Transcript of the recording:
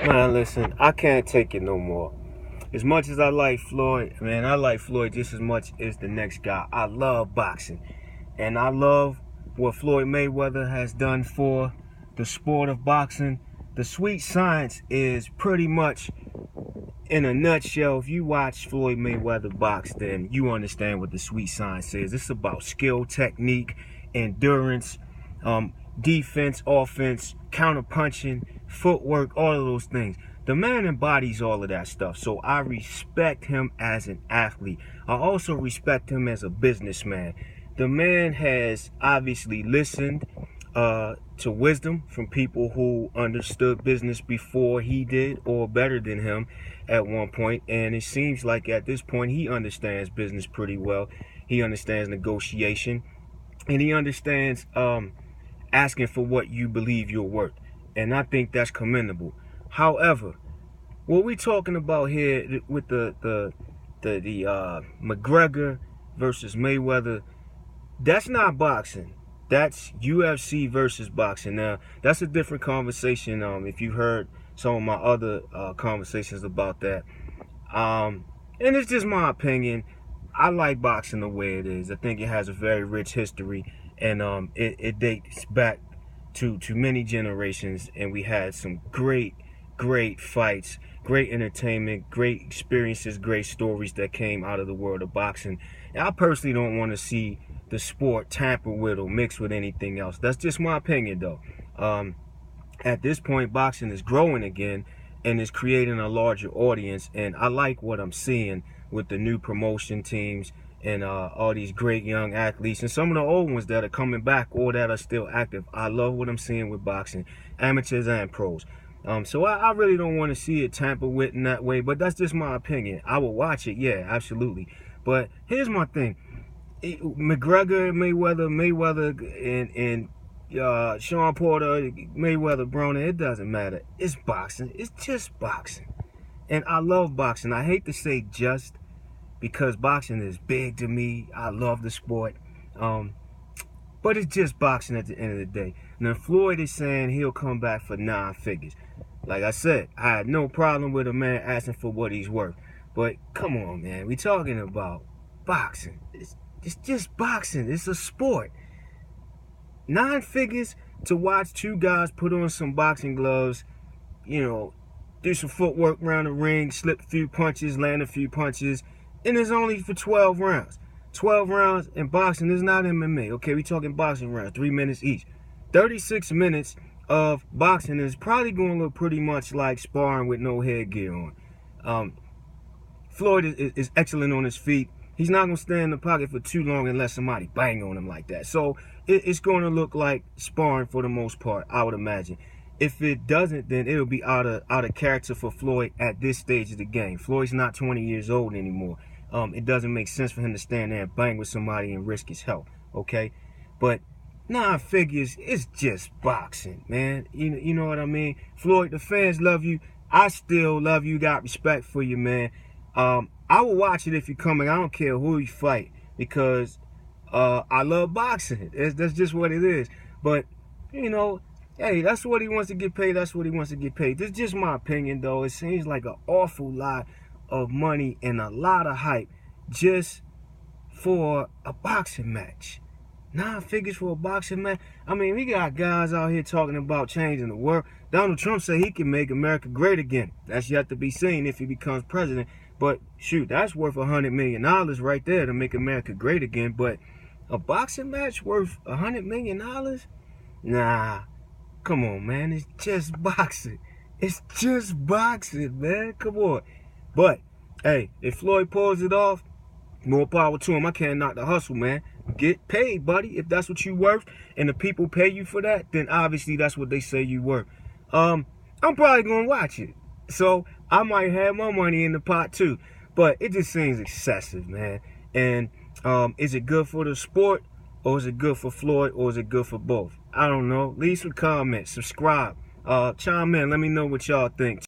Man, listen, I can't take it no more. As much as I like Floyd, man, I like Floyd just as much as the next guy. I love boxing. And I love what Floyd Mayweather has done for the sport of boxing. The sweet science is pretty much, in a nutshell, if you watch Floyd Mayweather box, then you understand what the sweet science is. It's about skill, technique, endurance, defense, offense, counterpunching, footwork, all of those things. The man embodies all of that stuff. So I respect him as an athlete. I also respect him as a businessman. The man has obviously listened to wisdom from people who understood business before he did, or better than him at one point. And it seems like at this point he understands business pretty well. He understands negotiation, and he understands asking for what you believe you're worth. And I think that's commendable. However, what we're talking about here with the McGregor versus Mayweather, that's not boxing. That's UFC versus boxing. Now, that's a different conversation. If you heard some of my other conversations about that, and it's just my opinion. I like boxing the way it is. I think it has a very rich history, and it dates back to many generations. And we had some great fights, great entertainment, great experiences, great stories that came out of the world of boxing. And I personally don't want to see the sport tampered with or mixed with anything else. That's just my opinion, though. At this point, boxing is growing again and is creating a larger audience, and I like what I'm seeing with the new promotion teams and all these great young athletes and some of the old ones that are coming back or that are still active. I love what I'm seeing with boxing, amateurs and pros. So I really don't want to see it tampered with in that way, but that's just my opinion. I will watch it, yeah, absolutely. But here's my thing. McGregor, Mayweather, and Sean Porter, Mayweather, Broner, it doesn't matter. It's boxing. It's just boxing. And I love boxing. I hate to say just, because boxing is big to me. I love the sport. But it's just boxing at the end of the day. Now, Floyd is saying he'll come back for 9 figures. Like I said, I had no problem with a man asking for what he's worth. But come on, man. We're talking about boxing. It's just boxing. It's a sport. 9 figures to watch 2 guys put on some boxing gloves, do some footwork around the ring, slip a few punches, land a few punches, and it's only for 12 rounds. 12 rounds in boxing is not MMA. Okay, we're talking boxing rounds, 3 minutes each. 36 minutes of boxing is probably going to look pretty much like sparring with no headgear on. Floyd is excellent on his feet. He's not going to stand in the pocket for too long unless somebody bang on him like that. So it's going to look like sparring for the most part, I would imagine. If it doesn't, then it'll be out of character for Floyd at this stage of the game. Floyd's not 20 years old anymore. It doesn't make sense for him to stand there and bang with somebody and risk his health, okay? But 9 figures, it's just boxing, man. You know what I mean? Floyd, the fans love you. I still love you. Got respect for you, man. I will watch it if you're coming. I don't care who you fight, because I love boxing. That's just what it is. But, hey, that's what he wants to get paid. That's what he wants to get paid. This is just my opinion, though. It seems like an awful lot of money and a lot of hype just for a boxing match. 9 figures for a boxing match. I mean, we got guys out here talking about changing the world. Donald Trump said he can make America great again. That's yet to be seen if he becomes president. But shoot, that's worth $100 million right there to make America great again. But a boxing match worth $100 million? Nah, come on, man. It's just boxing. It's just boxing, man. Come on. But hey, if Floyd pulls it off, more power to him. I can't knock the hustle, man. Get paid, buddy. If that's what you worth and the people pay you for that, then obviously that's what they say you worth. I'm probably gonna watch it, so I might have my money in the pot too. But it just seems excessive, man. And is it good for the sport, or is it good for Floyd, or is it good for both? I don't know. Leave some comments, subscribe, chime in. Let me know what y'all think.